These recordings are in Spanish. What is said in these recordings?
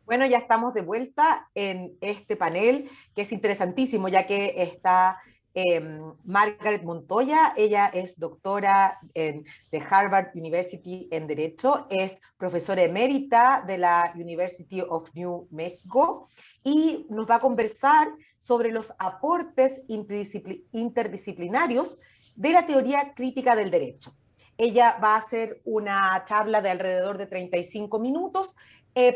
Bueno, ya estamos de vuelta en este panel que es interesantísimo, ya que está Margaret Montoya. Ella es doctora de Harvard University en Derecho, es profesora emérita de la University of New Mexico y nos va a conversar sobre los aportes interdisciplinarios de la teoría crítica del derecho. Ella va a hacer una charla de alrededor de 35 minutos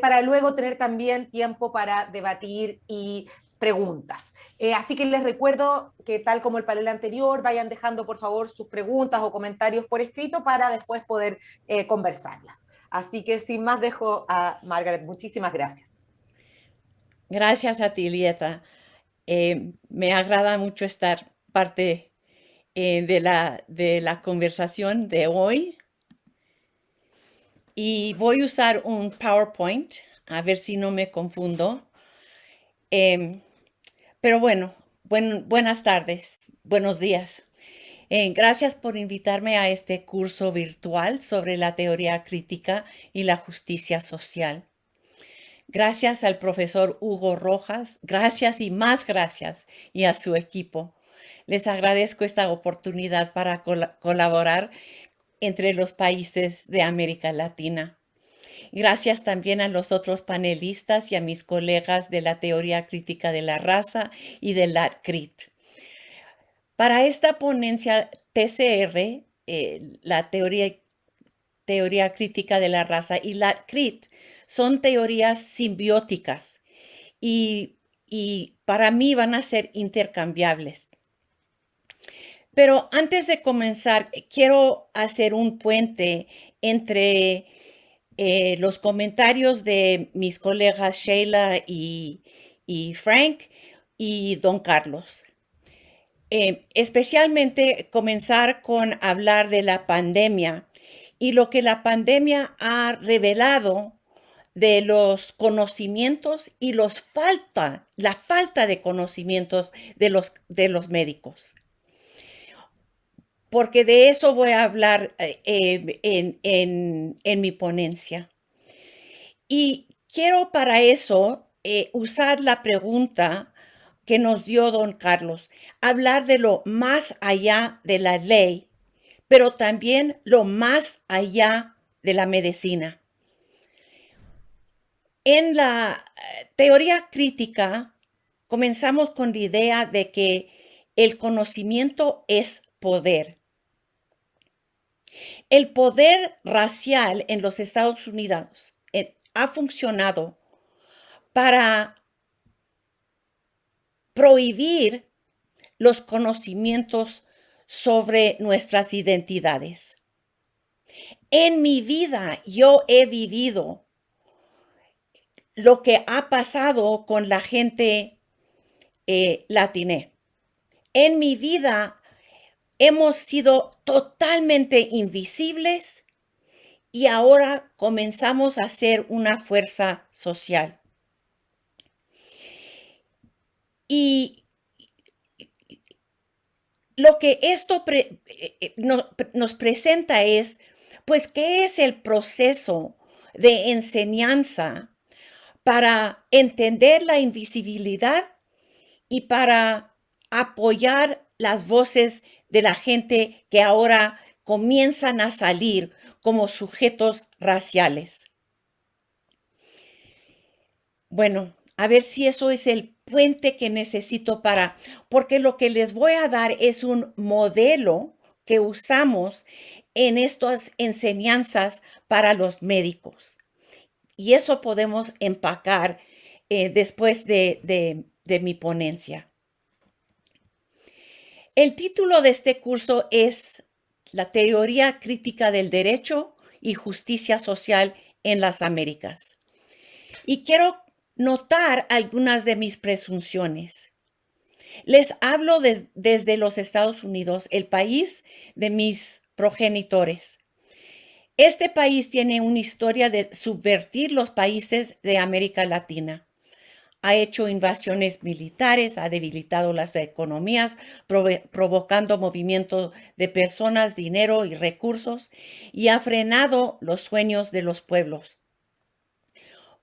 para luego tener también tiempo para debatir y preguntas. Así que les recuerdo que tal como el panel anterior, vayan dejando por favor sus preguntas o comentarios por escrito para después poder conversarlas. Así que sin más dejo a Margaret. Muchísimas gracias. Gracias a ti, Lieta. Me agrada mucho estar parte de la conversación de hoy y voy a usar un PowerPoint, a ver si no me confundo. Em, pero bueno, buenas tardes, buenos días. Gracias por invitarme a este curso virtual sobre la teoría crítica y la justicia social. Gracias al profesor Hugo Rojas, gracias y más gracias, y a su equipo. Les agradezco esta oportunidad para colaborar entre los países de América Latina. Gracias también a los otros panelistas y a mis colegas de la teoría crítica de la raza y de la CRIT. Para esta ponencia TCR, la teoría crítica de la raza y la CRIT son teorías simbióticas y para mí van a ser intercambiables. Pero antes de comenzar, quiero hacer un puente entre los comentarios de mis colegas Sheila y Frank y don Carlos. Especialmente comenzar con hablar de la pandemia y lo que la pandemia ha revelado de los conocimientos y la falta de conocimientos de los médicos. Porque de eso voy a hablar en mi ponencia. Y quiero para eso usar la pregunta que nos dio don Carlos, hablar de lo más allá de la ley, pero también lo más allá de la medicina. En la teoría crítica, comenzamos con la idea de que el conocimiento es poder. El poder racial en los Estados Unidos ha funcionado para prohibir los conocimientos sobre nuestras identidades. En mi vida yo he vivido lo que ha pasado con la gente latina. En mi vida hemos sido totalmente invisibles y ahora comenzamos a ser una fuerza social. Y lo que esto nos presenta es, pues, ¿qué es el proceso de enseñanza para entender la invisibilidad y para apoyar las voces de la gente que ahora comienzan a salir como sujetos raciales? Bueno, a ver si eso es el puente que necesito porque lo que les voy a dar es un modelo que usamos en estas enseñanzas para los médicos. Y eso podemos empacar después de mi ponencia. El título de este curso es La teoría crítica del derecho y justicia social en las Américas. Y quiero notar algunas de mis presunciones. Les hablo desde los Estados Unidos, el país de mis progenitores. Este país tiene una historia de subvertir los países de América Latina. Ha hecho invasiones militares, ha debilitado las economías, provocando movimientos de personas, dinero y recursos, y ha frenado los sueños de los pueblos.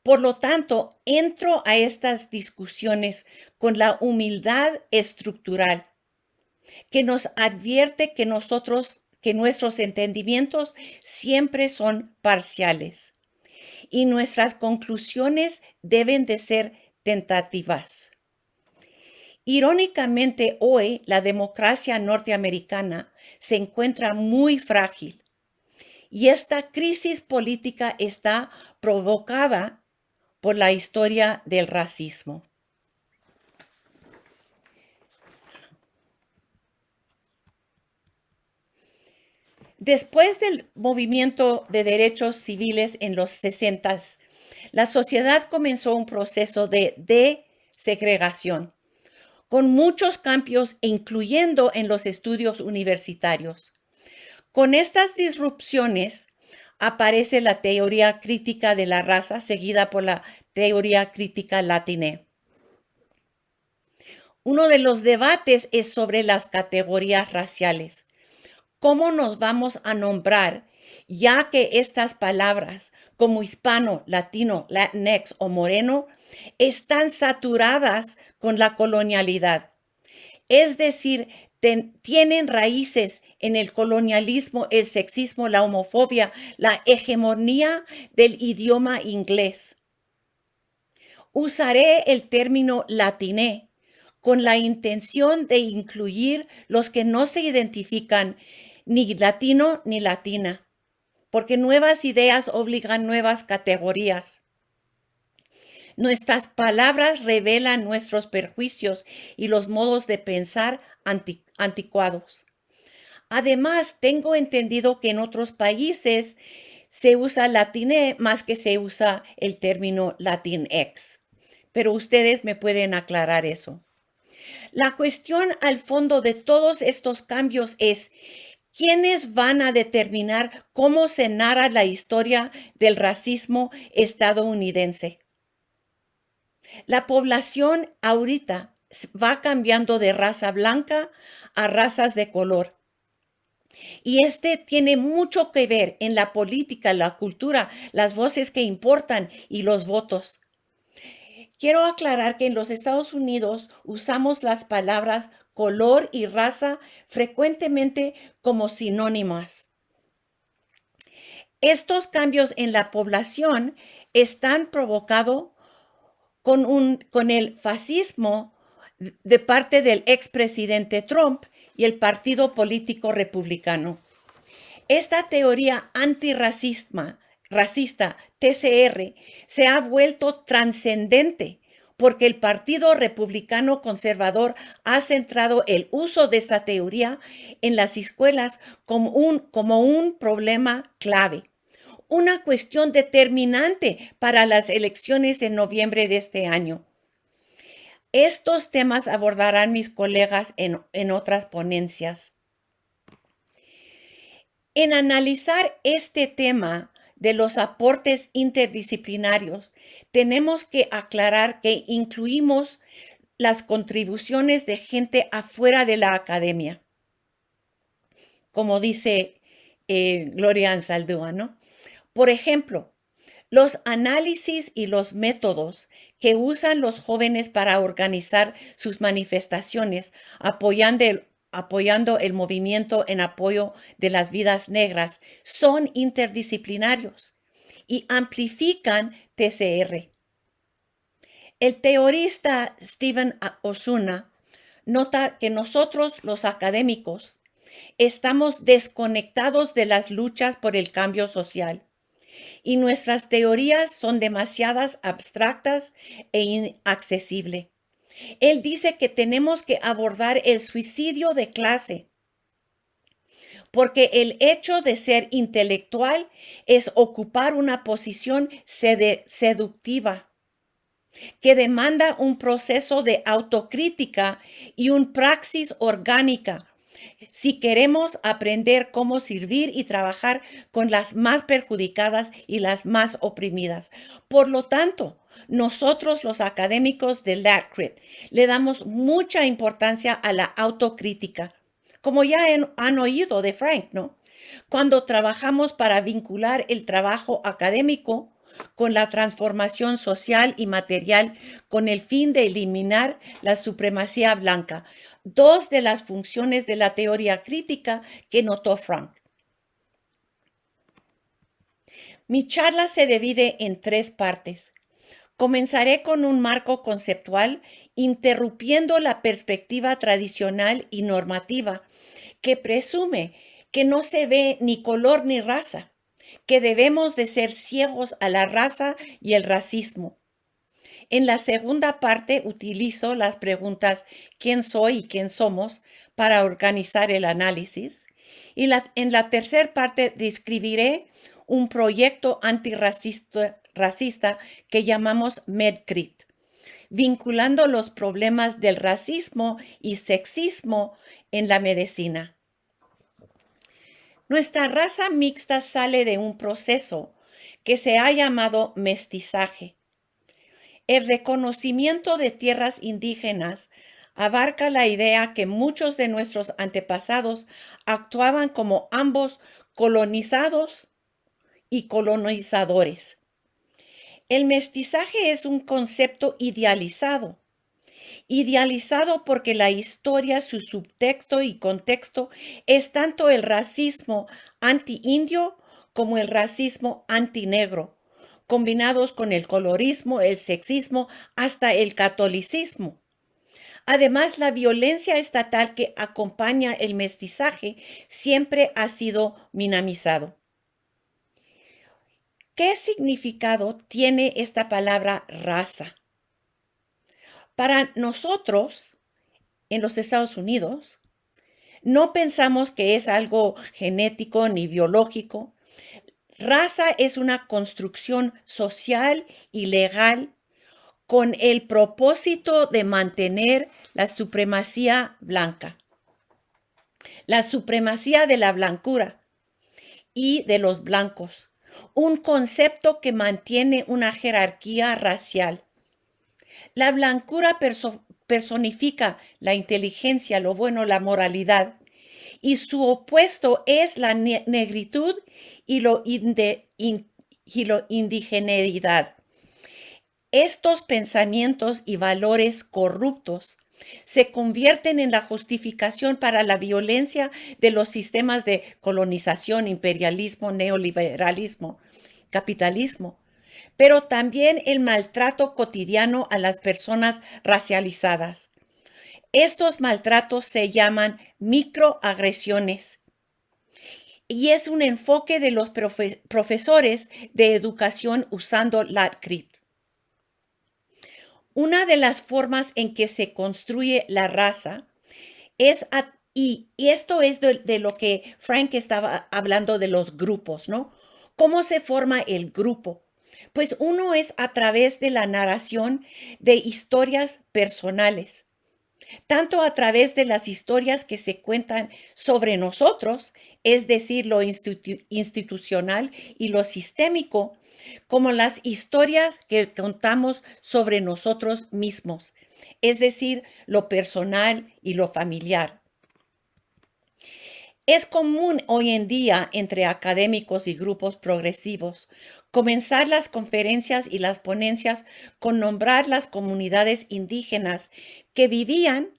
Por lo tanto, entro a estas discusiones con la humildad estructural que nos advierte que nuestros entendimientos siempre son parciales y nuestras conclusiones deben de ser tentativas. Irónicamente, hoy la democracia norteamericana se encuentra muy frágil y esta crisis política está provocada por la historia del racismo. Después del movimiento de derechos civiles en los 60, la sociedad comenzó un proceso de desegregación, con muchos cambios, incluyendo en los estudios universitarios. Con estas disrupciones aparece la teoría crítica de la raza, seguida por la teoría crítica latina. Uno de los debates es sobre las categorías raciales. ¿Cómo nos vamos a nombrar, ya que estas palabras como hispano, latino, latinx o moreno están saturadas con la colonialidad? Es decir, tienen raíces en el colonialismo, el sexismo, la homofobia, la hegemonía del idioma inglés. Usaré el término latiné con la intención de incluir los que no se identifican ni latino ni latina, porque nuevas ideas obligan nuevas categorías. Nuestras palabras revelan nuestros perjuicios y los modos de pensar anticuados. Además, tengo entendido que en otros países se usa latiné más que se usa el término latinx, pero ustedes me pueden aclarar eso. La cuestión al fondo de todos estos cambios es: ¿quiénes van a determinar cómo se narra la historia del racismo estadounidense? La población ahorita va cambiando de raza blanca a razas de color. Y tiene mucho que ver en la política, la cultura, las voces que importan y los votos. Quiero aclarar que en los Estados Unidos usamos las palabras color y raza frecuentemente como sinónimas. Estos cambios en la población están provocados con el fascismo de parte del expresidente Trump y el partido político republicano. Esta teoría antirracista, TCR, se ha vuelto trascendente porque el Partido Republicano Conservador ha centrado el uso de esta teoría en las escuelas como un problema clave, una cuestión determinante para las elecciones en noviembre de este año. Estos temas abordarán mis colegas en otras ponencias. En analizar este tema de los aportes interdisciplinarios, tenemos que aclarar que incluimos las contribuciones de gente afuera de la academia, como dice Gloria Anzaldúa, ¿no? Por ejemplo, los análisis y los métodos que usan los jóvenes para organizar sus manifestaciones, apoyando el movimiento en apoyo de las vidas negras, son interdisciplinarios y amplifican TCR. El teorista Stephen Osuna nota que nosotros, los académicos, estamos desconectados de las luchas por el cambio social y nuestras teorías son demasiadas abstractas e inaccesibles. Él dice que tenemos que abordar el suicidio de clase, porque el hecho de ser intelectual es ocupar una posición seductiva que demanda un proceso de autocrítica y una praxis orgánica si queremos aprender cómo servir y trabajar con las más perjudicadas y las más oprimidas. Por lo tanto, nosotros los académicos de LACRIT le damos mucha importancia a la autocrítica, como ya han oído de Frank, ¿no? Cuando trabajamos para vincular el trabajo académico con la transformación social y material con el fin de eliminar la supremacía blanca, dos de las funciones de la teoría crítica que notó Frank. Mi charla se divide en 3 partes. Comenzaré con un marco conceptual, interrumpiendo la perspectiva tradicional y normativa que presume que no se ve ni color ni raza, que debemos de ser ciegos a la raza y el racismo. En la segunda parte utilizo las preguntas ¿quién soy y quién somos? Para organizar el análisis. Y en la tercera parte describiré un proyecto antirracista que llamamos MedCrit, vinculando los problemas del racismo y sexismo en la medicina. Nuestra raza mixta sale de un proceso que se ha llamado mestizaje. El reconocimiento de tierras indígenas abarca la idea que muchos de nuestros antepasados actuaban como ambos colonizados y colonizadores. El mestizaje es un concepto idealizado porque la historia, su subtexto y contexto es tanto el racismo anti-indio como el racismo anti-negro, combinados con el colorismo, el sexismo, hasta el catolicismo. Además, la violencia estatal que acompaña el mestizaje siempre ha sido minimizado. ¿Qué significado tiene esta palabra raza? Para nosotros, en los Estados Unidos, no pensamos que es algo genético ni biológico. Raza es una construcción social y legal con el propósito de mantener la supremacía blanca, la supremacía de la blancura y de los blancos, un concepto que mantiene una jerarquía racial. La blancura personifica la inteligencia, lo bueno, la moralidad, y su opuesto es la negritud y lo indigeneidad. Estos pensamientos y valores corruptos se convierten en la justificación para la violencia de los sistemas de colonización, imperialismo, neoliberalismo, capitalismo, pero también el maltrato cotidiano a las personas racializadas. Estos maltratos se llaman microagresiones y es un enfoque de los profesores de educación usando LATCRIT. Una de las formas en que se construye la raza es, y esto es de lo que Frank estaba hablando de los grupos, ¿no? ¿Cómo se forma el grupo? Pues uno es a través de la narración de historias personales, tanto a través de las historias que se cuentan sobre nosotros, es decir, lo institucional y lo sistémico, como las historias que contamos sobre nosotros mismos, es decir, lo personal y lo familiar. Es común hoy en día entre académicos y grupos progresivos comenzar las conferencias y las ponencias con nombrar las comunidades indígenas que vivían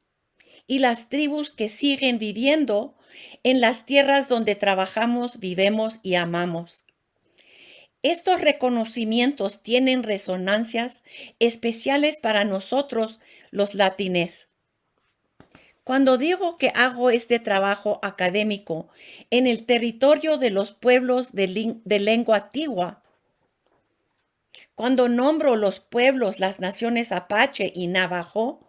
y las tribus que siguen viviendo en las tierras donde trabajamos, vivimos y amamos. Estos reconocimientos tienen resonancias especiales para nosotros, los latines. Cuando digo que hago este trabajo académico en el territorio de los pueblos de lengua antigua, cuando nombro los pueblos, las naciones Apache y Navajo,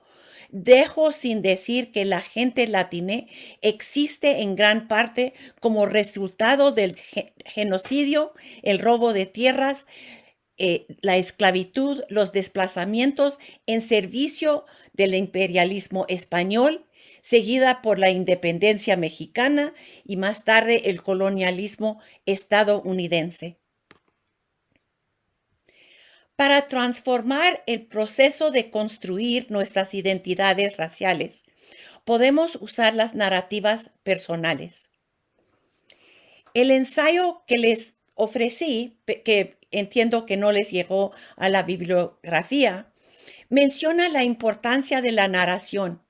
dejo sin decir que la gente latiné existe en gran parte como resultado del genocidio, el robo de tierras, la esclavitud, los desplazamientos en servicio del imperialismo español, seguida por la independencia mexicana y más tarde el colonialismo estadounidense. Para transformar el proceso de construir nuestras identidades raciales, podemos usar las narrativas personales. El ensayo que les ofrecí, que entiendo que no les llegó a la bibliografía, menciona la importancia de la narración.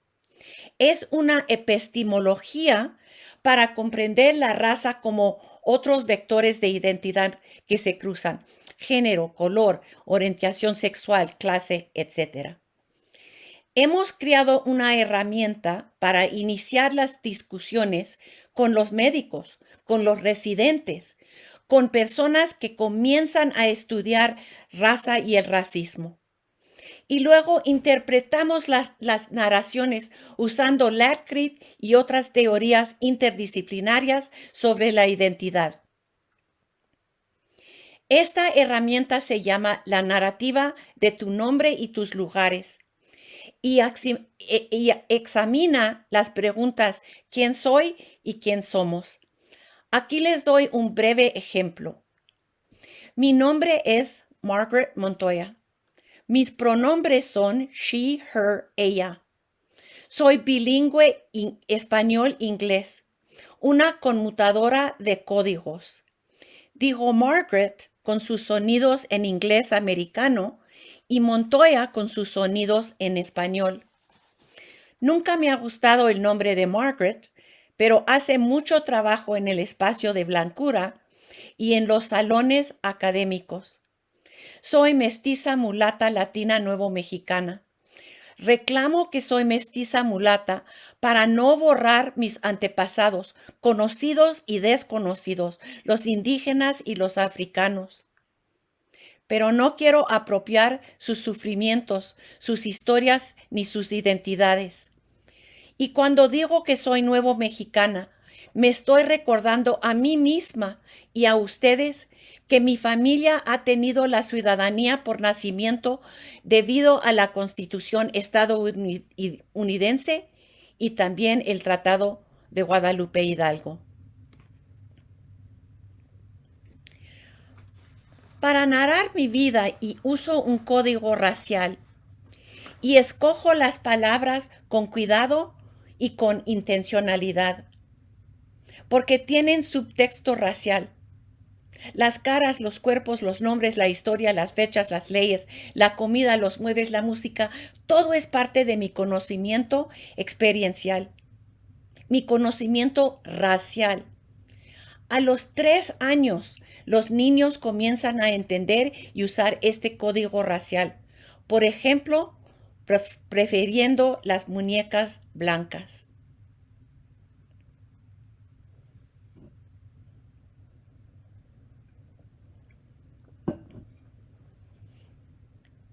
Es una epistemología para comprender la raza como otros vectores de identidad que se cruzan: género, color, orientación sexual, clase, etc. Hemos creado una herramienta para iniciar las discusiones con los médicos, con los residentes, con personas que comienzan a estudiar raza y el racismo. Y luego interpretamos las narraciones usando Latcrit y otras teorías interdisciplinarias sobre la identidad. Esta herramienta se llama la narrativa de tu nombre y tus lugares, y examina las preguntas ¿quién soy y quién somos? Aquí les doy un breve ejemplo. Mi nombre es Margaret Montoya. Mis pronombres son she, her, ella. Soy bilingüe español-inglés, una conmutadora de códigos. Digo Margaret con sus sonidos en inglés americano y Montoya con sus sonidos en español. Nunca me ha gustado el nombre de Margaret, pero hace mucho trabajo en el espacio de blancura y en los salones académicos. Soy mestiza mulata latina nuevo mexicana. Reclamo que soy mestiza mulata para no borrar mis antepasados, conocidos y desconocidos, los indígenas y los africanos. Pero no quiero apropiar sus sufrimientos, sus historias ni sus identidades. Y cuando digo que soy nuevo mexicana, me estoy recordando a mí misma y a ustedes que mi familia ha tenido la ciudadanía por nacimiento debido a la Constitución estadounidense y también el Tratado de Guadalupe Hidalgo. Para narrar mi vida y uso un código racial y escojo las palabras con cuidado y con intencionalidad, porque tienen subtexto racial. Las caras, los cuerpos, los nombres, la historia, las fechas, las leyes, la comida, los muebles, la música, todo es parte de mi conocimiento experiencial, mi conocimiento racial. A los 3 años, los niños comienzan a entender y usar este código racial. Por ejemplo, prefiriendo las muñecas blancas.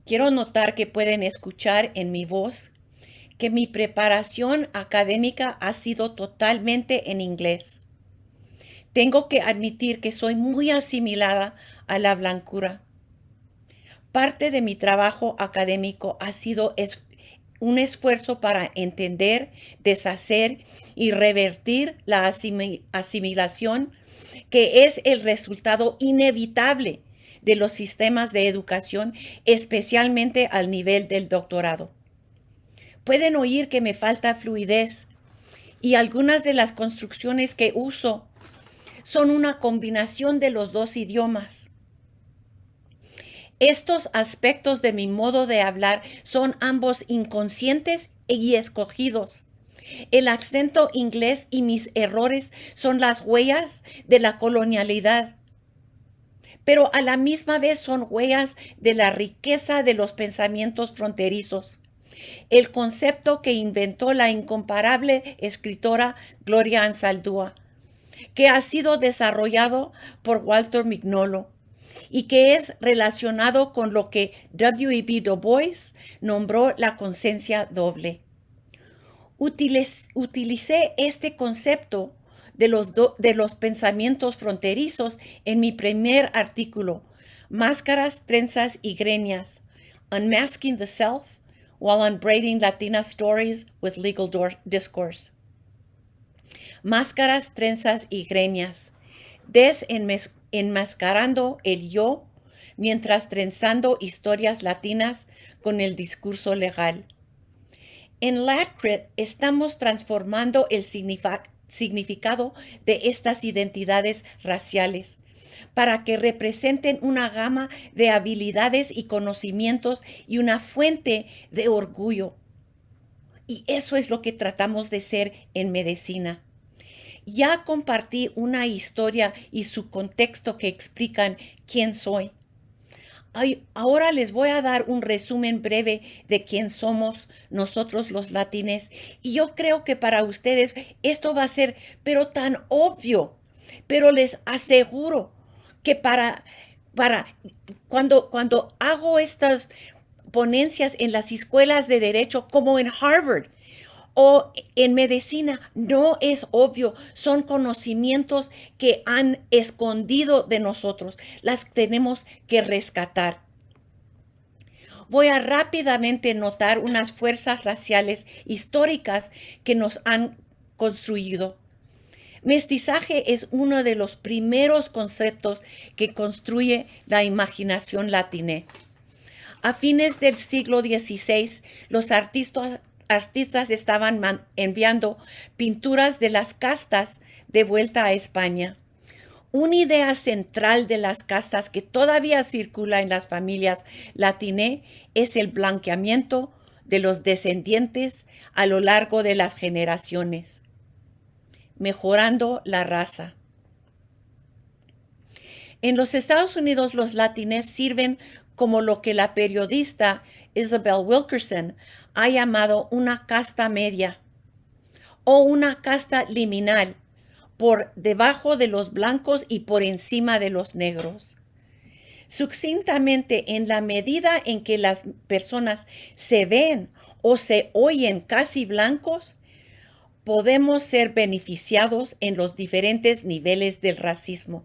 Quiero notar que pueden escuchar en mi voz que mi preparación académica ha sido totalmente en inglés. Tengo que admitir que soy muy asimilada a la blancura. Parte de mi trabajo académico ha sido un esfuerzo para entender, deshacer y revertir la asimilación, que es el resultado inevitable de los sistemas de educación, especialmente al nivel del doctorado. Pueden oír que me falta fluidez y algunas de las construcciones que uso son una combinación de los dos idiomas. Estos aspectos de mi modo de hablar son ambos inconscientes y escogidos. El acento inglés y mis errores son las huellas de la colonialidad, pero a la misma vez son huellas de la riqueza de los pensamientos fronterizos. El concepto que inventó la incomparable escritora Gloria Anzaldúa, que ha sido desarrollado por Walter Mignolo y que es relacionado con lo que W.E.B. Du Bois nombró la conciencia doble. Utilicé este concepto de los pensamientos fronterizos en mi primer artículo, Máscaras, Trenzas y Greñas, Unmasking the Self while Unbraiding Latina Stories with Legal Discourse. Máscaras, trenzas y greñas, desenmascarando el yo mientras trenzando historias latinas con el discurso legal. En Latcrit estamos transformando el significado de estas identidades raciales para que representen una gama de habilidades y conocimientos y una fuente de orgullo. Y eso es lo que tratamos de ser en medicina. Ya compartí una historia y su contexto que explican quién soy. Ahora les voy a dar un resumen breve de quién somos nosotros los latines. Y yo creo que para ustedes esto va a ser, pero tan obvio. Pero les aseguro que cuando hago estas ponencias en las escuelas de derecho, como en Harvard, o en medicina, no es obvio, son conocimientos que han escondido de nosotros, las tenemos que rescatar. Voy a rápidamente notar unas fuerzas raciales históricas que nos han construido. Mestizaje es uno de los primeros conceptos que construye la imaginación latina. A fines del siglo XVI, los artistas estaban enviando pinturas de las castas de vuelta a España. Una idea central de las castas que todavía circula en las familias latinas es el blanqueamiento de los descendientes a lo largo de las generaciones, mejorando la raza. En los Estados Unidos, los latines sirven como lo que la periodista Isabel Wilkerson ha llamado una casta media o una casta liminal, por debajo de los blancos y por encima de los negros. Sucintamente, en la medida en que las personas se ven o se oyen casi blancos, podemos ser beneficiados en los diferentes niveles del racismo.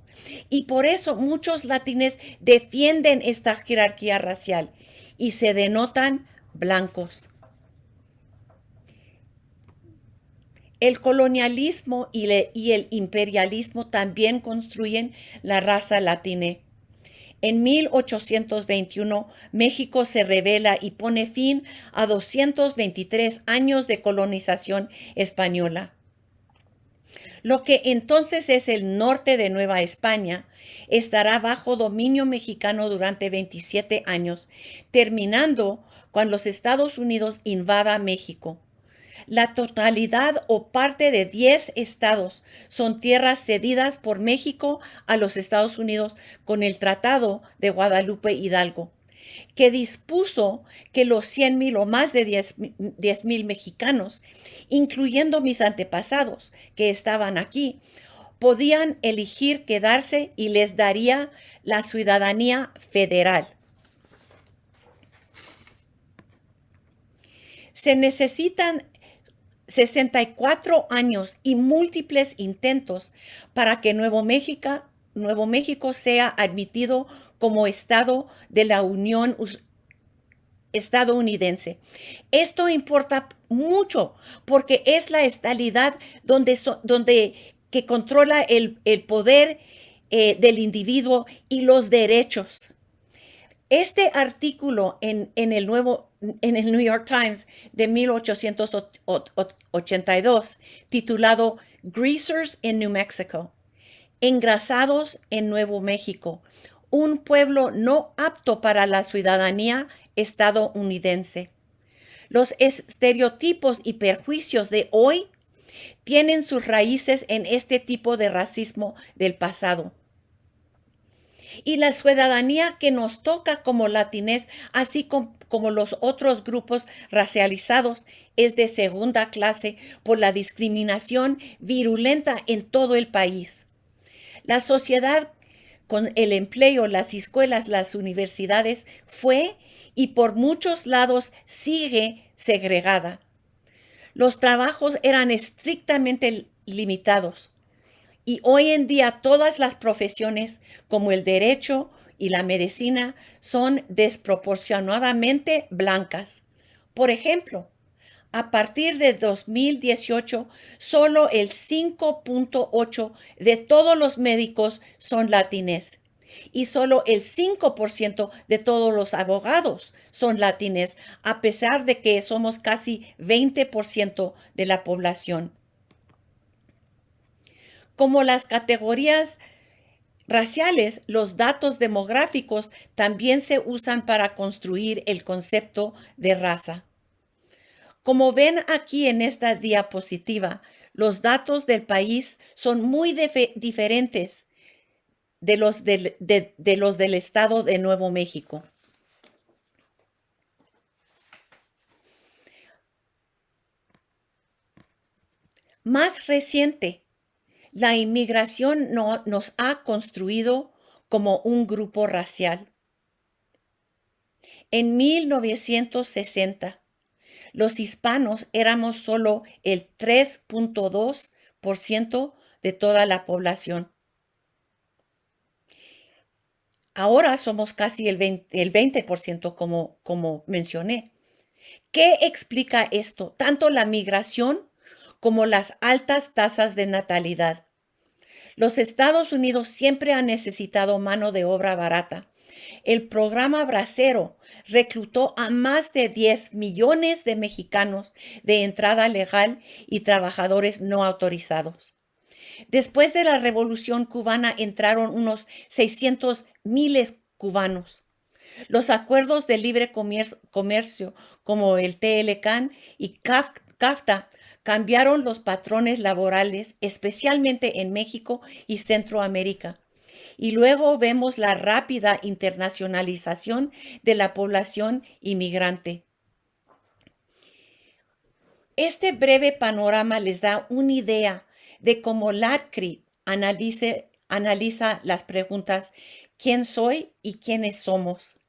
Y por eso muchos latines defienden esta jerarquía racial y se denotan blancos. El colonialismo y el imperialismo también construyen la raza latina. En 1821, México se rebela y pone fin a 223 años de colonización española. Lo que entonces es el norte de Nueva España estará bajo dominio mexicano durante 27 años, terminando cuando los Estados Unidos invada México. La totalidad o parte de 10 estados son tierras cedidas por México a los Estados Unidos con el Tratado de Guadalupe Hidalgo, que dispuso que los 100,000 o más de 10,000 mexicanos, incluyendo mis antepasados que estaban aquí, podían elegir quedarse y les daría la ciudadanía federal. Se necesitan 64 años y múltiples intentos para que Nuevo México sea admitido como estado de la Unión estadounidense. Esto importa mucho porque es la estadidad que controla el poder del individuo y los derechos. Este artículo en el New York Times de 1882, titulado Greasers in New Mexico, engrasados en Nuevo México, un pueblo no apto para la ciudadanía estadounidense. Los estereotipos y perjuicios de hoy tienen sus raíces en este tipo de racismo del pasado. Y la ciudadanía que nos toca como latines, así como los otros grupos racializados, es de segunda clase por la discriminación virulenta en todo el país. La sociedad con el empleo, las escuelas, las universidades, fue y por muchos lados sigue segregada. Los trabajos eran estrictamente limitados. Y hoy en día todas las profesiones, como el derecho y la medicina, son desproporcionadamente blancas. Por ejemplo, a partir de 2018, solo el 5.8% de todos los médicos son latines y solo el 5% de todos los abogados son latines, a pesar de que somos casi 20% de la población. Como las categorías raciales, los datos demográficos también se usan para construir el concepto de raza. Como ven aquí en esta diapositiva, los datos del país son muy diferentes de los del estado de Nuevo México. Más reciente, la inmigración nos ha construido como un grupo racial. En 1960, los hispanos éramos solo el 3.2% de toda la población. Ahora somos casi el 20% como mencioné. ¿Qué explica esto? Tanto la migración como las altas tasas de natalidad. Los Estados Unidos siempre han necesitado mano de obra barata. El programa Bracero reclutó a más de 10 millones de mexicanos de entrada legal y trabajadores no autorizados. Después de la Revolución Cubana entraron unos 600,000 cubanos. Los acuerdos de libre comercio como el TLCAN y CAFTA cambiaron los patrones laborales, especialmente en México y Centroamérica. Y luego vemos la rápida internacionalización de la población inmigrante. Este breve panorama les da una idea de cómo LATCRI analiza las preguntas ¿quién soy y quiénes somos?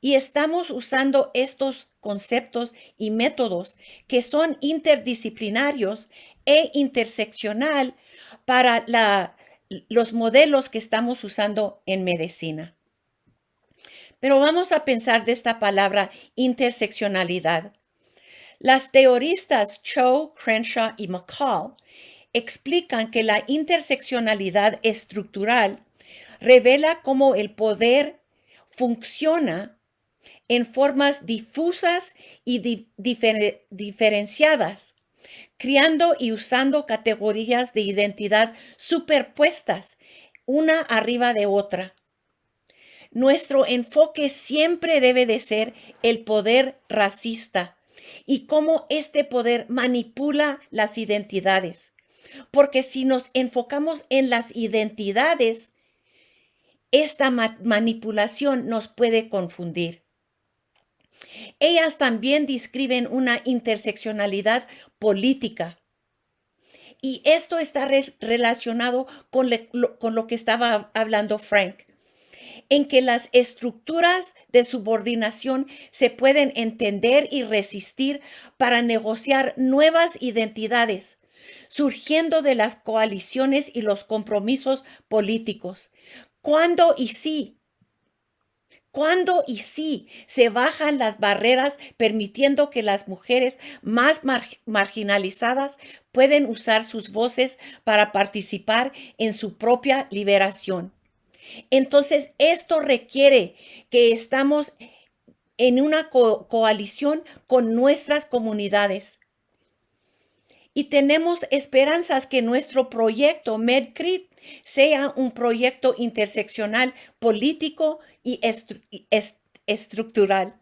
Y estamos usando estos conceptos y métodos que son interdisciplinarios e interseccional para los modelos que estamos usando en medicina. Pero vamos a pensar de esta palabra interseccionalidad. Las teoristas Cho, Crenshaw y McCall explican que la interseccionalidad estructural revela cómo el poder funciona en formas difusas y diferenciadas, creando y usando categorías de identidad superpuestas, una arriba de otra. Nuestro enfoque siempre debe de ser el poder racista y cómo este poder manipula las identidades. Porque si nos enfocamos en las identidades, esta manipulación nos puede confundir. Ellas también describen una interseccionalidad política. Y esto está relacionado con lo que estaba hablando Frank, en que las estructuras de subordinación se pueden entender y resistir para negociar nuevas identidades, surgiendo de las coaliciones y los compromisos políticos. ¿Cuándo y si se bajan las barreras permitiendo que las mujeres más marginalizadas pueden usar sus voces para participar en su propia liberación? Entonces, esto requiere que estamos en una coalición con nuestras comunidades. Y tenemos esperanzas que nuestro proyecto MedCrit sea un proyecto interseccional político y estructural.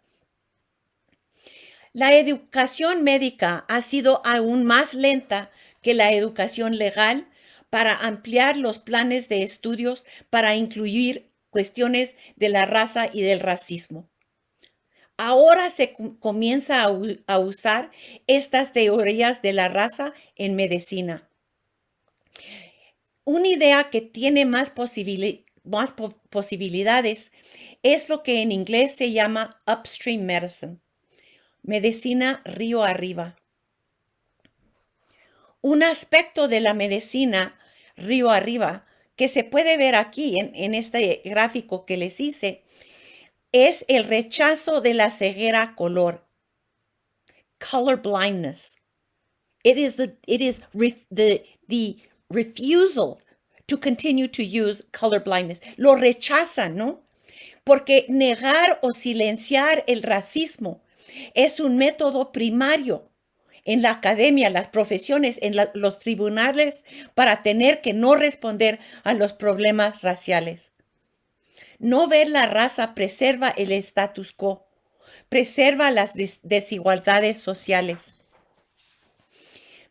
La educación médica ha sido aún más lenta que la educación legal para ampliar los planes de estudios para incluir cuestiones de la raza y del racismo. Ahora se comienza a usar estas teorías de la raza en medicina. Una idea que tiene más posibilidades es lo que en inglés se llama upstream medicine, medicina río arriba. Un aspecto de la medicina río arriba que se puede ver aquí en este gráfico que les hice es el rechazo de la ceguera color, color blindness. It is the refusal to continue to use color blindness. Lo rechazan, ¿no? Porque negar o silenciar el racismo es un método primario en la academia, las profesiones, en los tribunales, para tener que no responder a los problemas raciales. No ver la raza preserva el status quo, preserva las desigualdades sociales.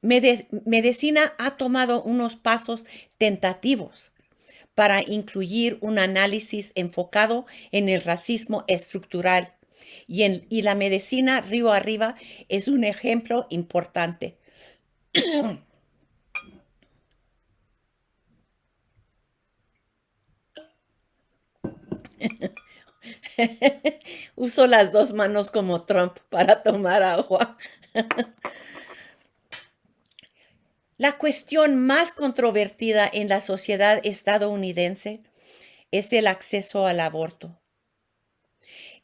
Medicina ha tomado unos pasos tentativos para incluir un análisis enfocado en el racismo estructural. Y la medicina río arriba es un ejemplo importante. Uso las dos manos como Trump para tomar agua. La cuestión más controvertida en la sociedad estadounidense es el acceso al aborto.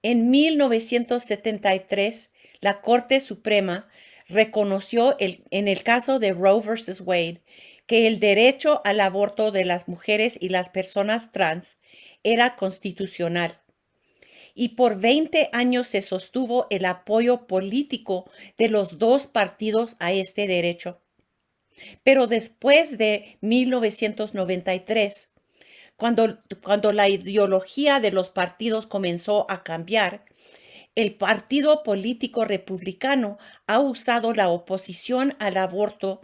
En 1973, la Corte Suprema reconoció en el caso de Roe versus Wade que el derecho al aborto de las mujeres y las personas trans era constitucional. Y por 20 años se sostuvo el apoyo político de los dos partidos a este derecho. Pero después de 1993, cuando la ideología de los partidos comenzó a cambiar, el partido político republicano ha usado la oposición al aborto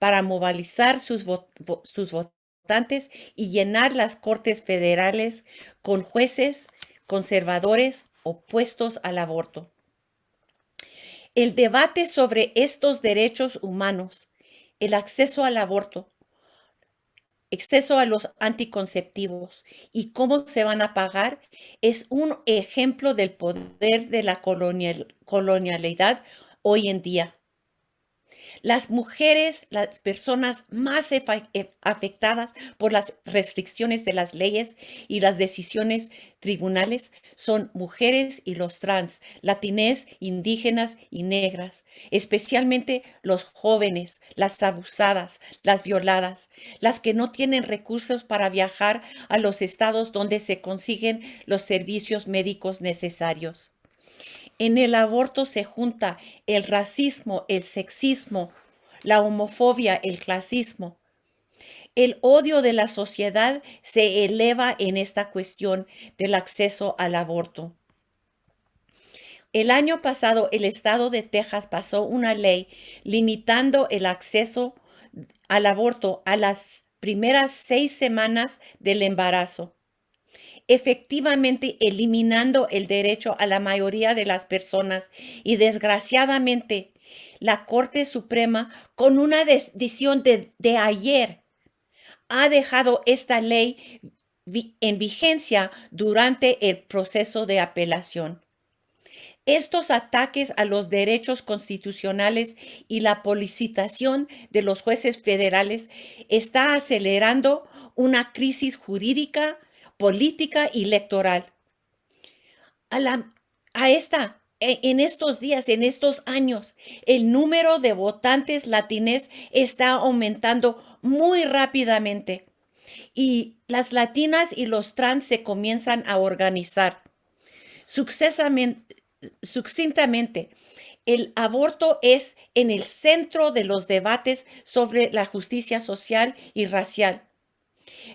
para movilizar sus votantes y llenar las cortes federales con jueces conservadores opuestos al aborto. El debate sobre estos derechos humanos, el acceso al aborto, acceso a los anticonceptivos y cómo se van a pagar, es un ejemplo del poder de la colonialidad hoy en día. Las mujeres, las personas más afectadas por las restricciones de las leyes y las decisiones tribunales son mujeres y los trans, latinés, indígenas y negras, especialmente los jóvenes, las abusadas, las violadas, las que no tienen recursos para viajar a los estados donde se consiguen los servicios médicos necesarios. En el aborto se junta el racismo, el sexismo, la homofobia, el clasismo. El odio de la sociedad se eleva en esta cuestión del acceso al aborto. El año pasado, el estado de Texas pasó una ley limitando el acceso al aborto a las primeras 6 semanas del embarazo, efectivamente eliminando el derecho a la mayoría de las personas. Y desgraciadamente, la Corte Suprema, con una decisión de ayer, ha dejado esta ley en vigencia durante el proceso de apelación. Estos ataques a los derechos constitucionales y la politización de los jueces federales está acelerando una crisis jurídica, política y electoral. En estos días, en estos años, el número de votantes latines está aumentando muy rápidamente y las latinas y los trans se comienzan a organizar. Sucintamente, el aborto es en el centro de los debates sobre la justicia social y racial,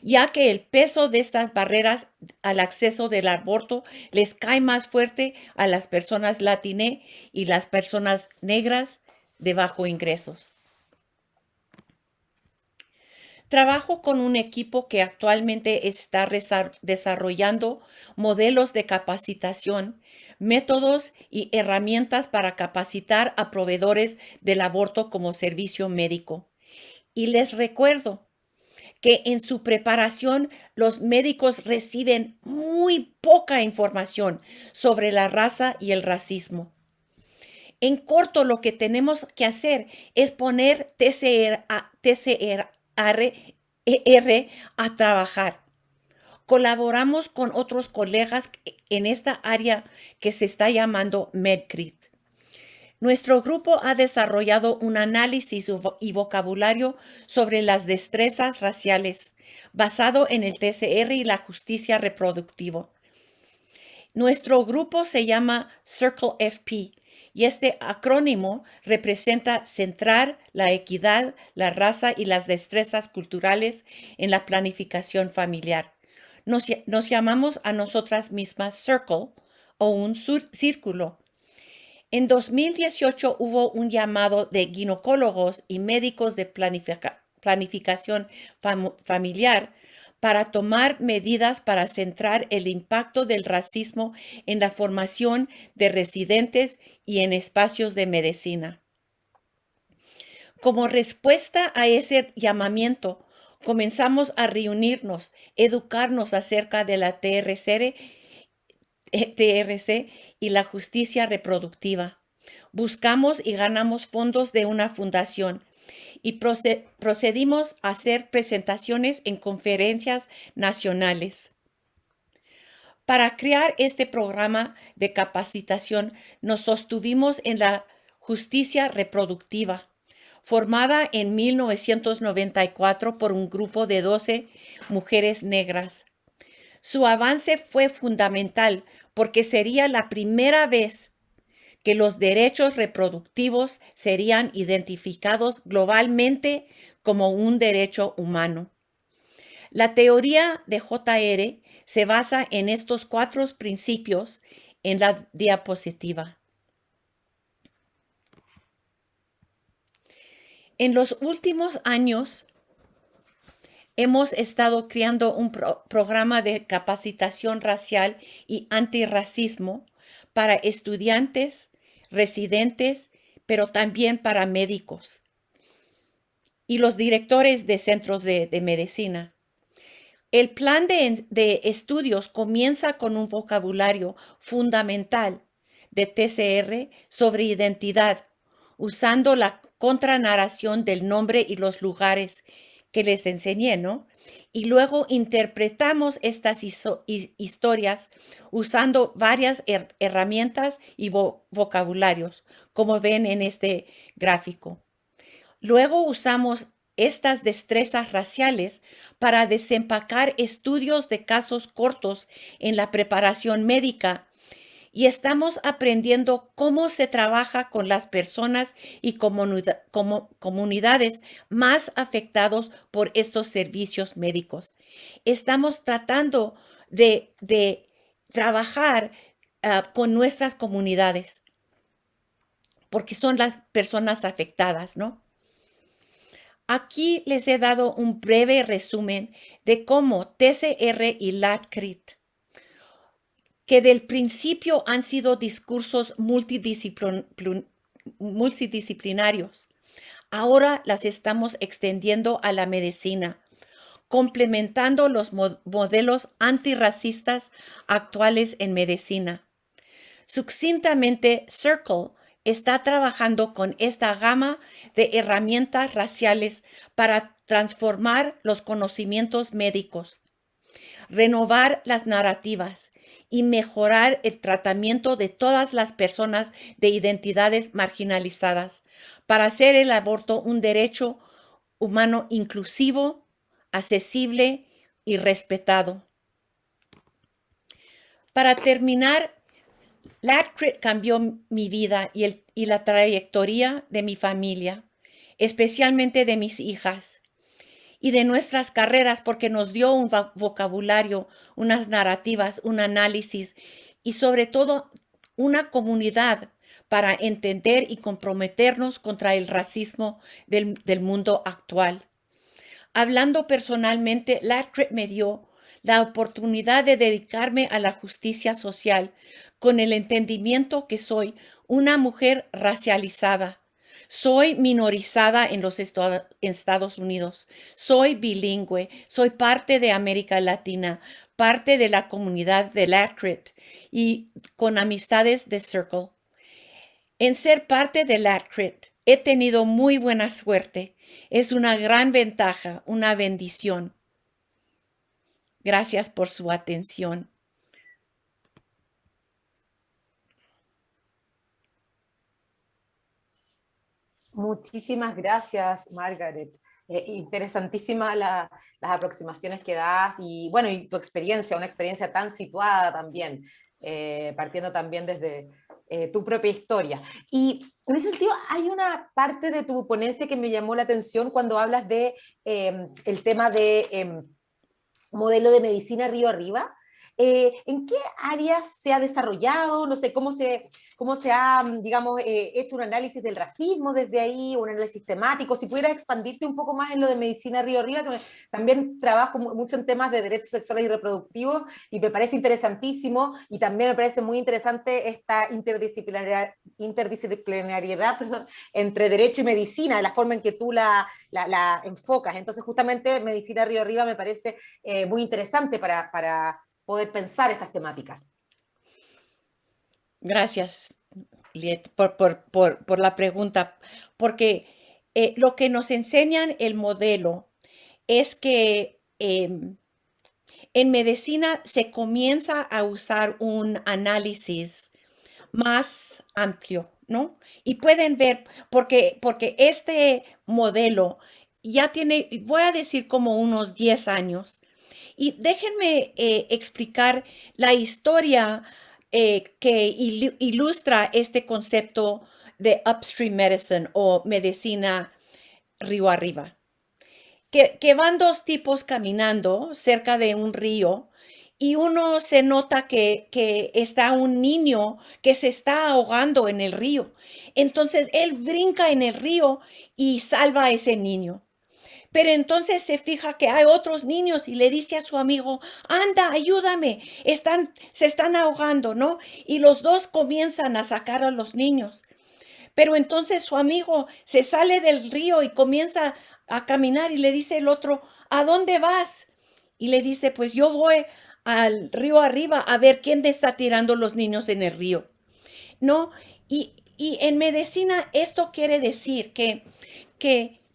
ya que el peso de estas barreras al acceso del aborto les cae más fuerte a las personas latinas y las personas negras de bajos ingresos. Trabajo con un equipo que actualmente está desarrollando modelos de capacitación, métodos y herramientas para capacitar a proveedores del aborto como servicio médico. Y les recuerdo que en su preparación los médicos reciben muy poca información sobre la raza y el racismo. En corto, lo que tenemos que hacer es poner TCR a trabajar. Colaboramos con otros colegas en esta área que se está llamando MedCrit. Nuestro grupo ha desarrollado un análisis y vocabulario sobre las destrezas raciales basado en el TCR y la justicia reproductiva. Nuestro grupo se llama Circle FP y este acrónimo representa centrar la equidad, la raza y las destrezas culturales en la planificación familiar. Nos llamamos a nosotras mismas Circle o un círculo. En 2018 hubo un llamado de ginecólogos y médicos de planificación familiar para tomar medidas para centrar el impacto del racismo en la formación de residentes y en espacios de medicina. Como respuesta a ese llamamiento, comenzamos a reunirnos, educarnos acerca de la TRC y la justicia reproductiva. Buscamos y ganamos fondos de una fundación y procedimos a hacer presentaciones en conferencias nacionales. Para crear este programa de capacitación, nos sostuvimos en la justicia reproductiva, formada en 1994 por un grupo de 12 mujeres negras. Su avance fue fundamental porque sería la primera vez que los derechos reproductivos serían identificados globalmente como un derecho humano. La teoría de JR se basa en estos 4 principios en la diapositiva. En los últimos años, hemos estado creando un programa de capacitación racial y antirracismo para estudiantes, residentes, pero también para médicos y los directores de centros de medicina. El plan de estudios comienza con un vocabulario fundamental de TCR sobre identidad, usando la contranarración del nombre y los lugares que les enseñé, ¿no? Y luego interpretamos estas historias usando varias herramientas y vocabularios, como ven en este gráfico. Luego usamos estas destrezas raciales para desempacar estudios de casos cortos en la preparación médica y estamos aprendiendo cómo se trabaja con las personas y comunidades más afectados por estos servicios médicos. Estamos tratando de trabajar con nuestras comunidades porque son las personas afectadas, ¿no? Aquí les he dado un breve resumen de cómo TCR y LATCRIT, que del principio han sido discursos multidisciplinarios, ahora las estamos extendiendo a la medicina, complementando los modelos antirracistas actuales en medicina. Sucintamente, Circle está trabajando con esta gama de herramientas raciales para transformar los conocimientos médicos, renovar las narrativas y mejorar el tratamiento de todas las personas de identidades marginalizadas para hacer el aborto un derecho humano inclusivo, accesible y respetado. Para terminar, LATCRIT cambió mi vida y la trayectoria de mi familia, especialmente de mis hijas y de nuestras carreras, porque nos dio un vocabulario, unas narrativas, un análisis y sobre todo una comunidad para entender y comprometernos contra el racismo del mundo actual. Hablando personalmente, LATCRIT me dio la oportunidad de dedicarme a la justicia social con el entendimiento que soy una mujer racializada. Soy minorizada en los Estados Unidos. Soy bilingüe. Soy parte de América Latina, parte de la comunidad de LATCRIT y con amistades de Circle. En ser parte de LATCRIT, he tenido muy buena suerte. Es una gran ventaja, una bendición. Gracias por su atención. Muchísimas gracias, Margaret. Interesantísimas las aproximaciones que das y bueno, y tu experiencia, una experiencia tan situada también. partiendo también desde tu propia historia. Y en ese sentido, hay una parte de tu ponencia que me llamó la atención cuando hablas de el tema de modelo de medicina río arriba. ¿En qué áreas se ha desarrollado? No sé, cómo se ha, digamos, hecho un análisis del racismo desde ahí, un análisis temático. Si pudieras expandirte un poco más en lo de medicina río arriba, que también trabajo mucho en temas de derechos sexuales y reproductivos, y me parece interesantísimo, y también me parece muy interesante esta interdisciplinariedad, perdón, entre derecho y medicina, de la forma en que tú la enfocas. Entonces, justamente, medicina río arriba me parece muy interesante para poder pensar estas temáticas. Gracias, Liet, por la pregunta, porque lo que nos enseñan el modelo es que en medicina se comienza a usar un análisis más amplio, ¿no? Y pueden ver, porque este modelo ya tiene, voy a decir como unos 10 años. Y déjenme explicar la historia que ilustra este concepto de upstream medicine o medicina río arriba. Que van dos tipos caminando cerca de un río y uno se nota que está un niño que se está ahogando en el río. Entonces él brinca en el río y salva a ese niño. Pero entonces se fija que hay otros niños y le dice a su amigo, anda, ayúdame, se están ahogando, ¿no? Y los dos comienzan a sacar a los niños. Pero entonces su amigo se sale del río y comienza a caminar y le dice el otro, ¿a dónde vas? Y le dice, pues yo voy al río arriba a ver quién está tirando los niños en el río, ¿no? Y en medicina esto quiere decir que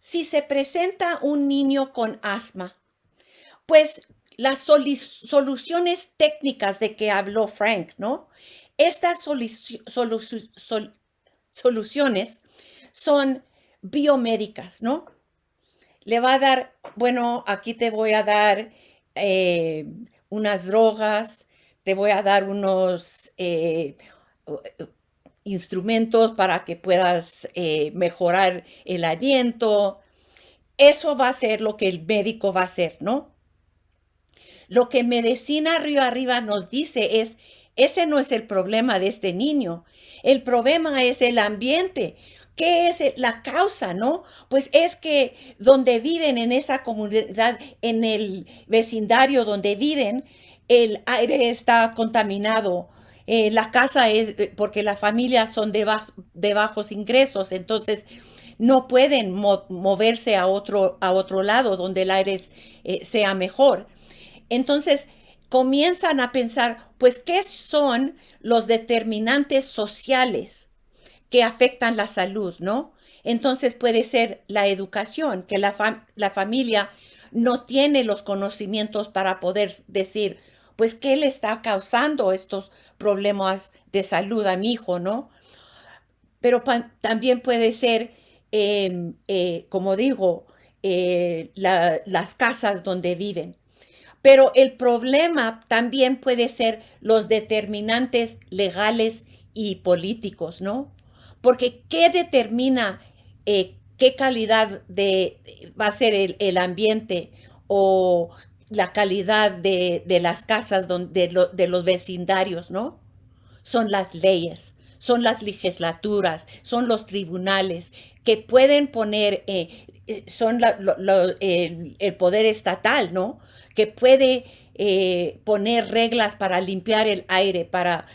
si se presenta un niño con asma, pues las soluciones técnicas de que habló Frank, ¿no? Estas soluciones son biomédicas, ¿no? Le va a dar, bueno, aquí te voy a dar unas drogas, te voy a dar unos instrumentos para que puedas mejorar el aliento. Eso va a ser lo que el médico va a hacer, ¿no? Lo que Medicina Río Arriba nos dice es, ese no es el problema de este niño. El problema es el ambiente. ¿Qué es la causa, no? Pues es que donde viven en esa comunidad, en el vecindario donde viven, el aire está contaminado. La casa es, porque las familias son de bajos ingresos, entonces no pueden moverse a otro lado donde el aire sea mejor. Entonces comienzan a pensar, pues, ¿qué son los determinantes sociales que afectan la salud, no? Entonces puede ser la educación, que la familia no tiene los conocimientos para poder decir, pues, ¿qué le está causando estos problemas de salud a mi hijo, no? Pero también puede ser, como digo, las casas donde viven. Pero el problema también puede ser los determinantes legales y políticos, ¿no? Porque ¿qué determina qué calidad va a ser el ambiente o la calidad de las casas de los vecindarios, ¿no? Son las leyes, son las legislaturas, son los tribunales que pueden poner, son el poder estatal, ¿no? Que puede poner reglas para limpiar el aire, para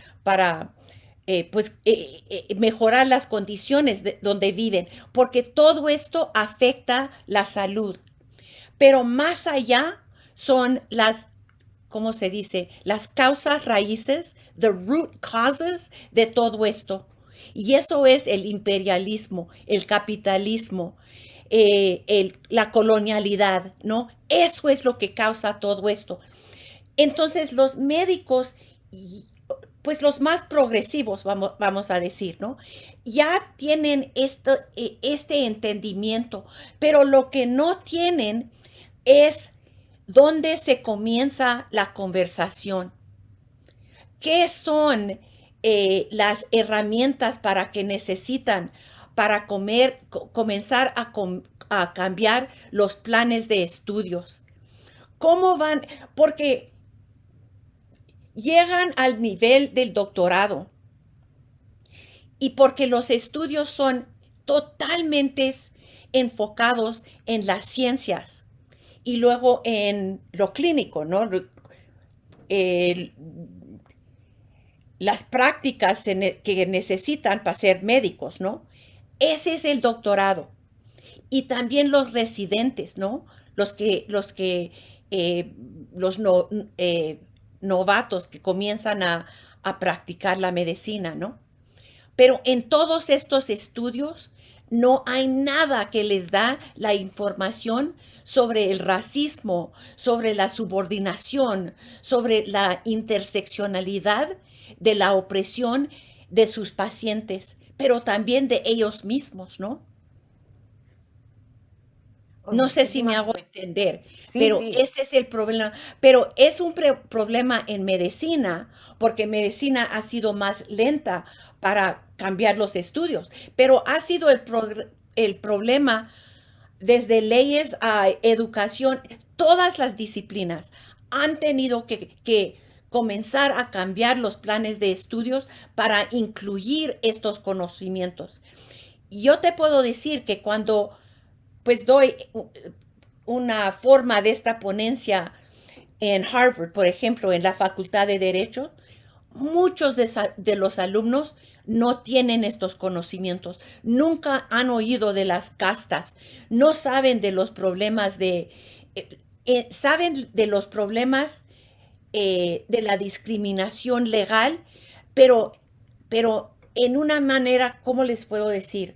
mejorar las condiciones donde viven, porque todo esto afecta la salud. Pero más allá son ¿cómo se dice? Las causas raíces, the root causes de todo esto. Y eso es el imperialismo, el capitalismo, la colonialidad, ¿no? Eso es lo que causa todo esto. Entonces los médicos, pues los más progresivos, vamos a decir, ¿no? Ya tienen este entendimiento, pero lo que no tienen es dónde se comienza la conversación. ¿Qué son las herramientas para que necesitan para comenzar a cambiar los planes de estudios? ¿Cómo van? Porque llegan al nivel del doctorado y porque los estudios son totalmente enfocados en las ciencias y luego en lo clínico, ¿no? El- las prácticas que necesitan para ser médicos, ¿no? Ese es el doctorado. Y también los residentes, ¿no? Los que, eh, los no- eh, novatos que comienzan a practicar la medicina, ¿no? Pero en todos estos estudios no hay nada que les da la información sobre el racismo, sobre la subordinación, sobre la interseccionalidad de la opresión de sus pacientes, pero también de ellos mismos, ¿no? Oh, No sé si me muchísimas hago gracias. entender, Sí, pero sí. ese es el problema. Pero es un problema en medicina, porque medicina ha sido más lenta para cambiar los estudios, pero ha sido el problema desde leyes a educación. Todas las disciplinas han tenido que comenzar a cambiar los planes de estudios para incluir estos conocimientos. Yo te puedo decir que cuando pues doy una forma de esta ponencia en Harvard, por ejemplo, en la Facultad de Derecho, muchos de los alumnos no tienen estos conocimientos, nunca han oído de las castas, no saben de los problemas saben de los problemas de la discriminación legal, pero, pero en una manera, ¿cómo les puedo decir?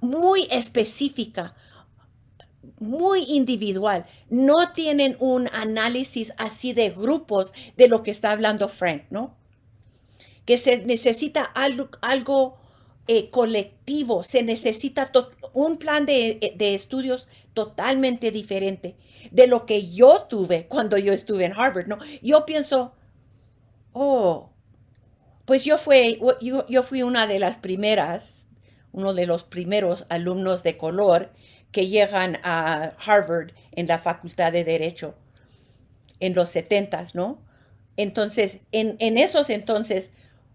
Muy específica, muy individual. No tienen un análisis así de grupos de lo que está hablando Frank, ¿no? Que se necesita algo colectivo, se necesita un plan de estudios totalmente diferente de lo que yo tuve cuando yo estuve en Harvard, ¿no? Yo pienso, oh, pues yo fui una de las primeras, uno de los primeros alumnos de color que llegan a Harvard en la Facultad de Derecho en los setentas, ¿no? Entonces, en esos entonces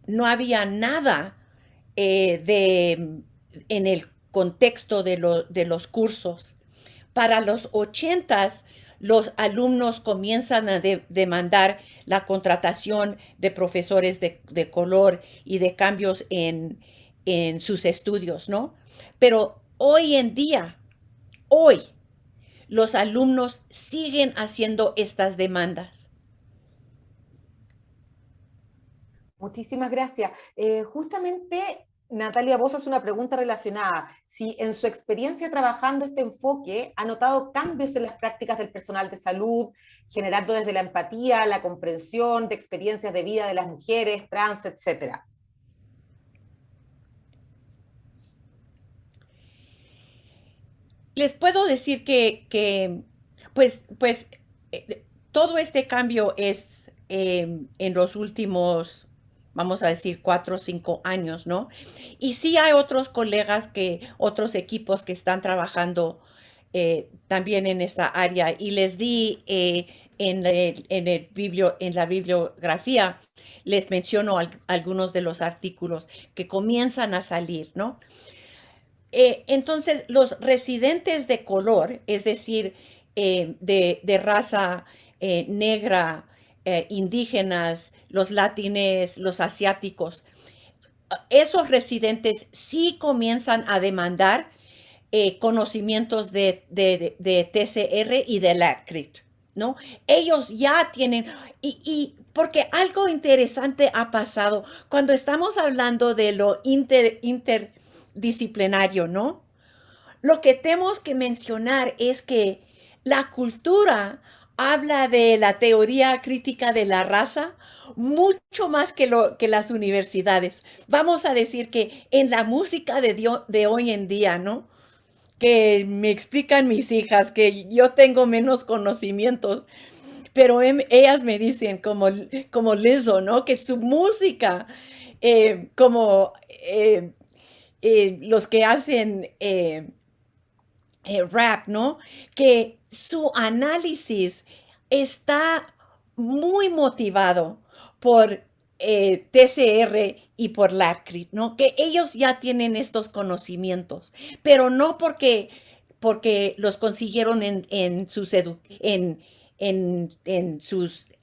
no había nada en el contexto de los cursos. Para los ochentas, los alumnos comienzan a demandar la contratación de profesores de color y de cambios en sus estudios, ¿no? Pero hoy en día, hoy, los alumnos siguen haciendo estas demandas. Muchísimas gracias. Justamente, Natalia, vos haces una pregunta relacionada. Si en su experiencia trabajando este enfoque ha notado cambios en las prácticas del personal de salud, generando desde la empatía, la comprensión de experiencias de vida de las mujeres, trans, etcétera. Les puedo decir pues, todo este cambio es en los últimos, vamos a decir, 4 o 5 años, ¿no? Y sí hay otros colegas otros equipos que están trabajando también en esta área y les di en la bibliografía, les menciono algunos de los artículos que comienzan a salir, ¿no? Entonces, los residentes de color, es decir, de raza negra, indígenas, los latines, los asiáticos, esos residentes sí comienzan a demandar conocimientos de TCR y de LACRIT, ¿no? Ellos ya tienen, porque algo interesante ha pasado cuando estamos hablando de lo interdisciplinario, ¿no? Lo que tenemos que mencionar es que la cultura habla de la teoría crítica de la raza mucho más que las universidades. Vamos a decir que en la música de hoy en día, ¿no? Que me explican mis hijas que yo tengo menos conocimientos, pero ellas me dicen como Lizzo, ¿no? Que su música, como los que hacen rap, ¿no? Que su análisis está muy motivado por TCR y por LATCRIT, ¿no? Que ellos ya tienen estos conocimientos, pero no porque los consiguieron en sus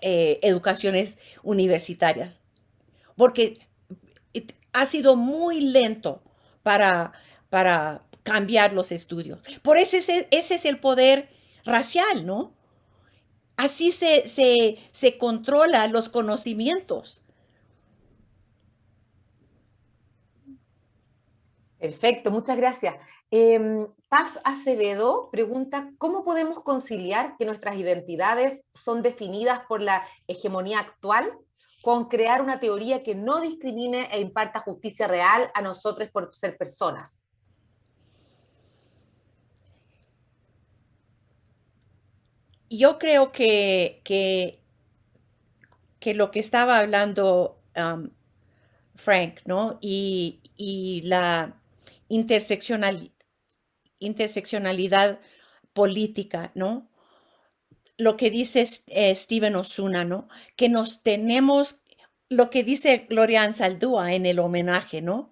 educaciones universitarias, porque ha sido muy lento para cambiar los estudios. Por eso ese es el poder racial, ¿no? Así se controla los conocimientos. Perfecto, muchas gracias. Paz Acevedo pregunta, ¿cómo podemos conciliar que nuestras identidades son definidas por la hegemonía actual con crear una teoría que no discrimine e imparta justicia real a nosotros por ser personas? Yo creo que lo que estaba hablando Frank, ¿no? Y la interseccional, interseccionalidad política, ¿no? Lo que dice Steven Osuna, ¿no? Que nos tenemos, lo que dice Gloria Anzaldúa en el homenaje, ¿no?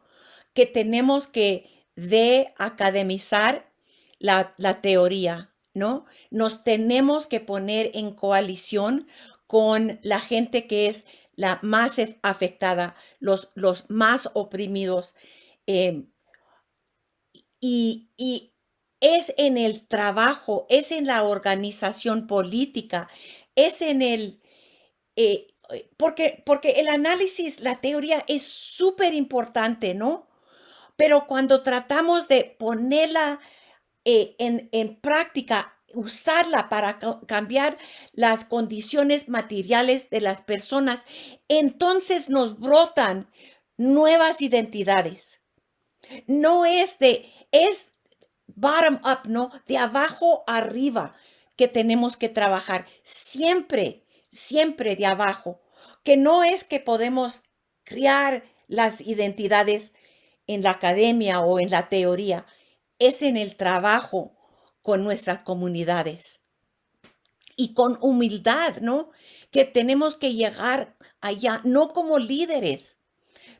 Que tenemos que de-academizar la teoría, ¿no? Nos tenemos que poner en coalición con la gente que es la más afectada, los más oprimidos. eh, y es en el trabajo, es en la organización política, es en porque el análisis, la teoría es súper importante, ¿no? Pero cuando tratamos de ponerla en práctica, usarla para cambiar las condiciones materiales de las personas, entonces nos brotan nuevas identidades. No es bottom up, ¿no? De abajo arriba que tenemos que trabajar. Siempre, siempre de abajo. Que no es que podemos crear las identidades en la academia o en la teoría. Es en el trabajo con nuestras comunidades. Y con humildad, ¿no? Que tenemos que llegar allá, no como líderes,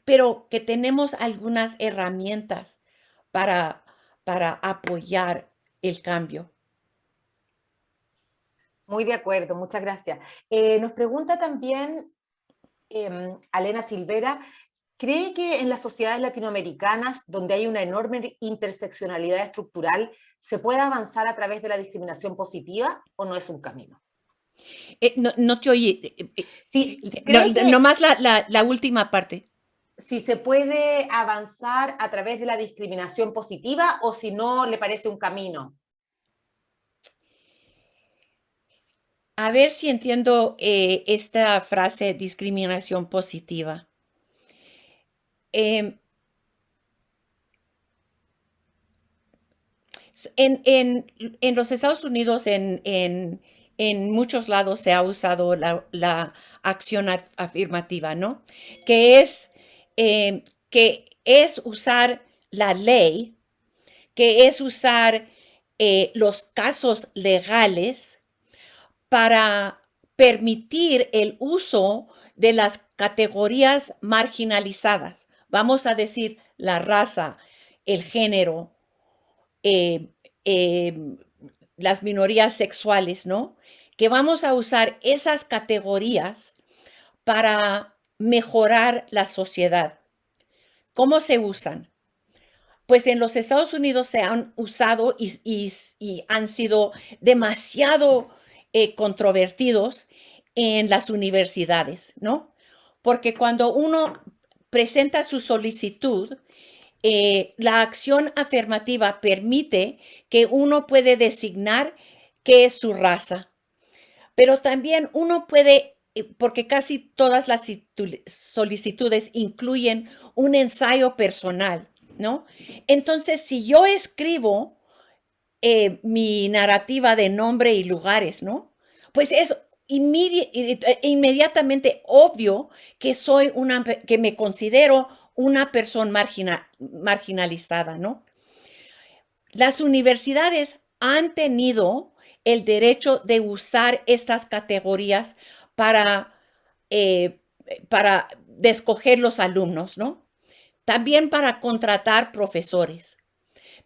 pero que tenemos algunas herramientas para, para apoyar el cambio. Muy de acuerdo, muchas gracias. Nos pregunta también Alena Silvera, ¿cree que en las sociedades latinoamericanas, donde hay una enorme interseccionalidad estructural, se puede avanzar a través de la discriminación positiva o no es un camino? No te oí. Sí, No, ¿cree que nomás la última parte. si se puede avanzar a través de la discriminación positiva o si no le parece un camino? A ver si entiendo esta frase, discriminación positiva. Em, en los Estados Unidos, en muchos lados se ha usado la acción afirmativa, ¿no? Que es, que es usar la ley, que es usar los casos legales para permitir el uso de las categorías marginalizadas. Vamos a decir la raza, el género, eh, eh, las minorías sexuales, ¿no? Que vamos a usar esas categorías para mejorar la sociedad. ¿Cómo se usan? Pues en los Estados Unidos se han usado y han sido demasiado controvertidos en las universidades, ¿no? Porque cuando uno presenta su solicitud, la acción afirmativa permite que uno puede designar qué es su raza, pero también uno puede, porque casi todas las solicitudes incluyen un ensayo personal, ¿no? Entonces, si yo escribo mi narrativa de nombre y lugares, ¿no? Pues inmediatamente obvio que que me considero una persona marginalizada, ¿no? Las universidades han tenido el derecho de usar estas categorías para, eh, de escoger los alumnos, ¿no? También para contratar profesores.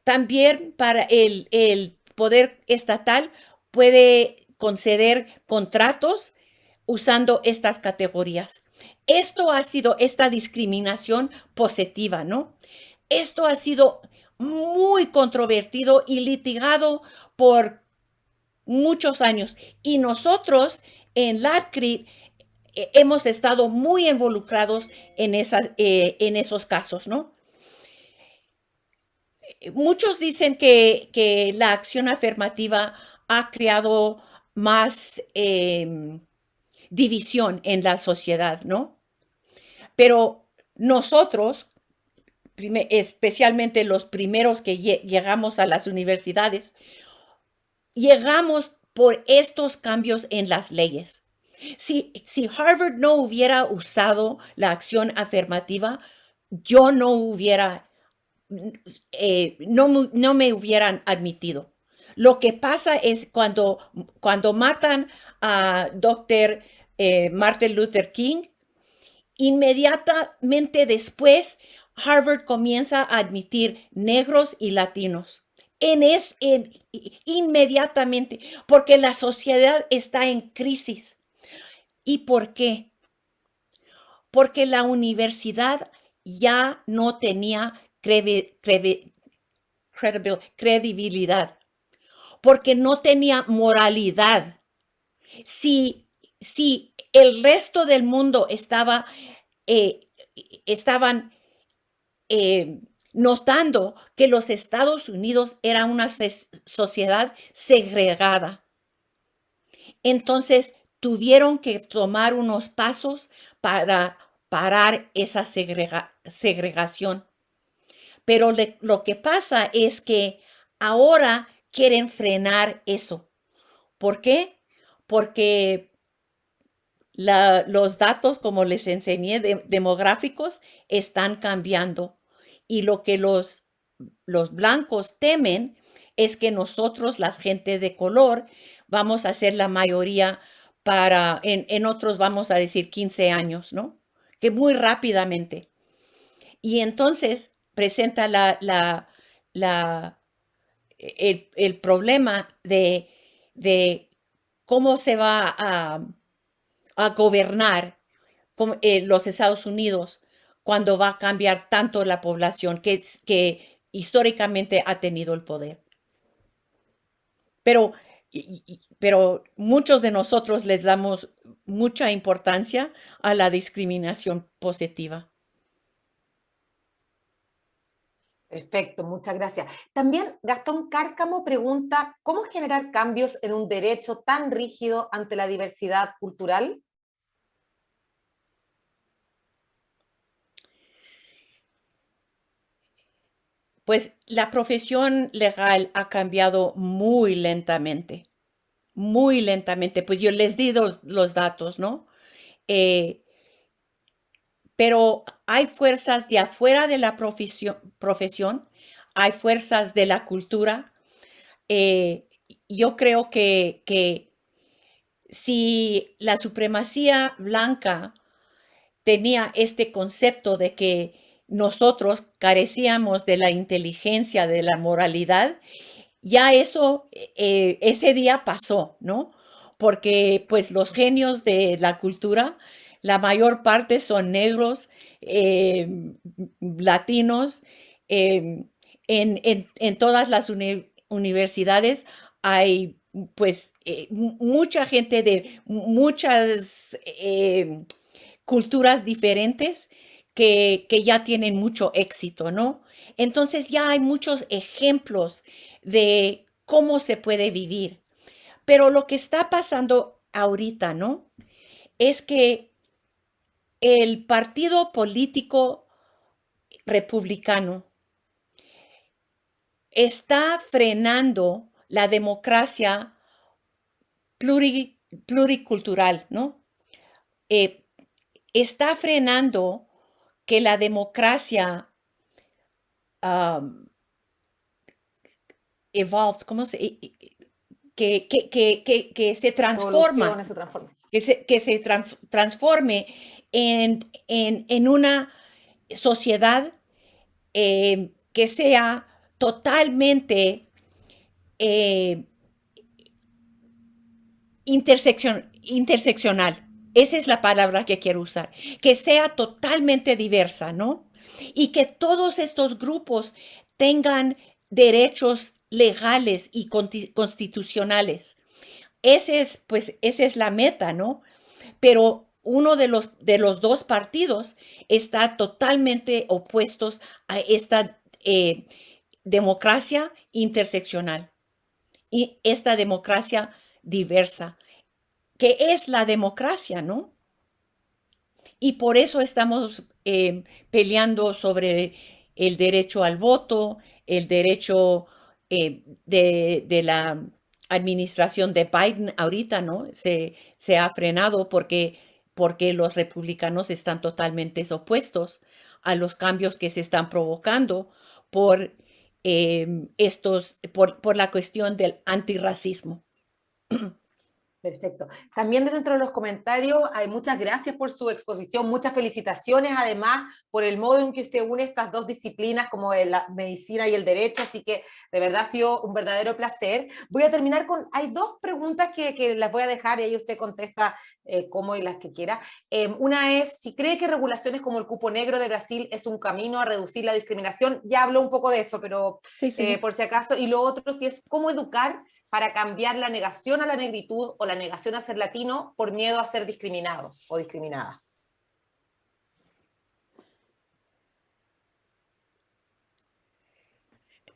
También para el poder estatal puede conceder contratos usando estas categorías. Esto ha sido esta discriminación positiva, ¿no? Esto ha sido muy controvertido y litigado por muchos años. Y nosotros en LATCRIT hemos estado muy involucrados en esos casos, ¿no? Muchos dicen que la acción afirmativa ha creado más división en la sociedad, ¿no? Pero nosotros, especialmente los primeros que llegamos a las universidades, llegamos por estos cambios en las leyes. Si Harvard no hubiera usado la acción afirmativa, yo no hubiera, no me hubieran admitido. Lo que pasa es cuando matan a Dr. Martin Luther King, inmediatamente después Harvard comienza a admitir negros y latinos. Inmediatamente, porque la sociedad está en crisis. ¿Y por qué? Porque la universidad ya no tenía credibilidad, porque no tenía moralidad. Si el resto del mundo estaban notando que los Estados Unidos era una sociedad segregada, entonces tuvieron que tomar unos pasos para parar esa segregación. Pero lo que pasa es que ahora quieren frenar eso. ¿Por qué? Porque los datos, como les enseñé, demográficos, están cambiando. Y lo que los blancos temen es que nosotros, la gente de color, vamos a ser la mayoría en otros vamos a decir 15 años, ¿no? Que muy rápidamente. Y entonces presenta el problema de cómo se va a gobernar los Estados Unidos cuando va a cambiar tanto la población que históricamente ha tenido el poder. Pero, pero muchos de nosotros les damos mucha importancia a la discriminación positiva. Perfecto, muchas gracias. También Gastón Cárcamo pregunta, ¿cómo generar cambios en un derecho tan rígido ante la diversidad cultural? Pues la profesión legal ha cambiado muy lentamente, muy lentamente. Pues yo les di los datos, ¿no? Eh, pero hay fuerzas de afuera de la profesión, hay fuerzas de la cultura. Yo creo que si la supremacía blanca tenía este concepto de que nosotros carecíamos de la inteligencia, de la moralidad, ya eso, ese día pasó, ¿no? Porque pues los genios de la cultura, la mayor parte son negros, latinos. em, en todas las universidades hay pues mucha gente de muchas culturas diferentes que ya tienen mucho éxito, ¿no? Entonces ya hay muchos ejemplos de cómo se puede vivir. Pero lo que está pasando ahorita, ¿no? Es que el partido político republicano está frenando la democracia pluricultural, ¿no? Está frenando que la democracia evolves, ¿cómo se, que se transforma, Evolucione, se transforma. transforme en una sociedad que sea totalmente eh, interseccional. Esa es la palabra que quiero usar. Que sea totalmente diversa, ¿no? Y que todos estos grupos tengan derechos legales y constitucionales. Pues, esa es la meta, ¿no? Pero uno de los dos partidos está totalmente opuestos a esta democracia interseccional y esta democracia diversa, que es la democracia, ¿no? Y por eso estamos peleando sobre el derecho al voto, el derecho de la administración de Biden ahorita, ¿no? Se ha frenado porque los republicanos están totalmente opuestos a los cambios que se están provocando por, por la cuestión del antirracismo. Perfecto. También dentro de los comentarios hay muchas gracias por su exposición, muchas felicitaciones además por el modo en que usted une estas dos disciplinas como la medicina y el derecho, así que de verdad ha sido un verdadero placer. Voy a terminar hay dos preguntas que las voy a dejar y ahí usted contesta como y las que quiera. Una es, si cree que regulaciones como el cupo negro de Brasil es un camino a reducir la discriminación, ya habló un poco de eso, pero Sí, sí, sí. por si acaso, y lo otro, si es cómo educar para cambiar la negación a la negritud o la negación a ser latino por miedo a ser discriminado o discriminada.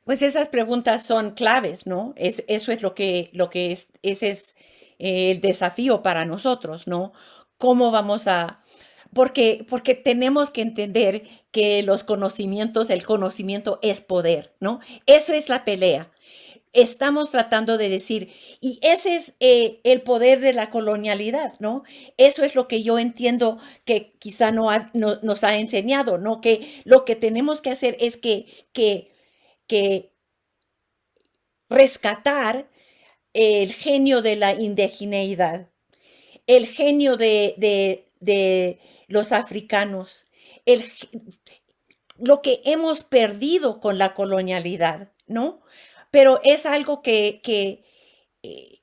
Pues esas preguntas son claves, ¿no? Eso es ese es el desafío para nosotros, ¿no? ¿Cómo vamos a...? Porque tenemos que entender que el conocimiento es poder, ¿no? Eso es la pelea. Estamos tratando de decir, y ese es el poder de la colonialidad, ¿no? Eso es lo que yo entiendo que quizá no nos ha enseñado, ¿no? Que lo que tenemos que hacer es que rescatar el genio de la indigeneidad, el genio de los africanos, lo que hemos perdido con la colonialidad, ¿no? Pero es algo que eh,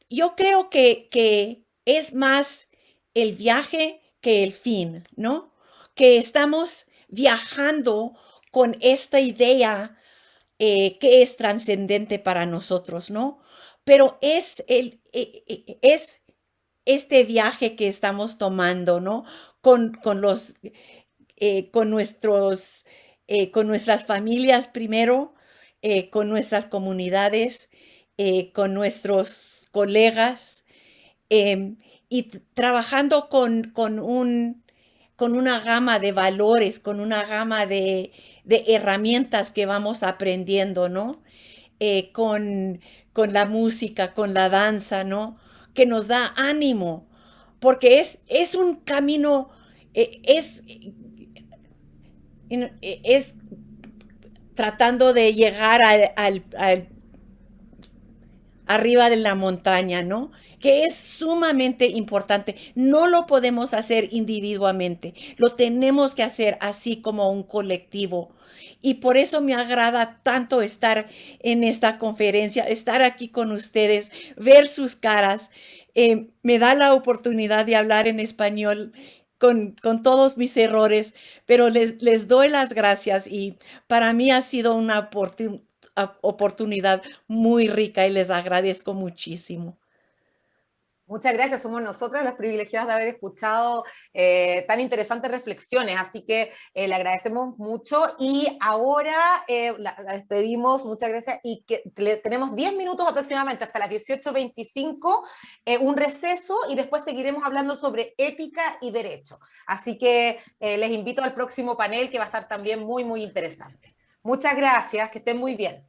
yo creo que es más el viaje que el fin, ¿no? Que estamos viajando con esta idea que es trascendente para nosotros, ¿no? Pero es este viaje que estamos tomando, ¿no? Con los, con con nuestras familias primero, con nuestras comunidades, con nuestros colegas, y trabajando con una gama de valores, con una gama de herramientas que vamos aprendiendo, ¿no? Con la música, con la danza, ¿no? Que nos da ánimo, porque es un camino, es tratando de llegar arriba de la montaña, ¿no? Que es sumamente importante. No lo podemos hacer individualmente, lo tenemos que hacer así como un colectivo. Y por eso me agrada tanto estar en esta conferencia, estar aquí con ustedes, ver sus caras. Me da la oportunidad de hablar en español con todos mis errores, pero les doy las gracias y para mí ha sido una oportunidad muy rica y les agradezco muchísimo. Muchas gracias, somos nosotras las privilegiadas de haber escuchado tan interesantes reflexiones, así que le agradecemos mucho y ahora la despedimos, muchas gracias, y tenemos 10 minutos aproximadamente hasta las 18:25, un receso y después seguiremos hablando sobre ética y derecho, así que les invito al próximo panel que va a estar también muy, muy interesante. Muchas gracias, que estén muy bien.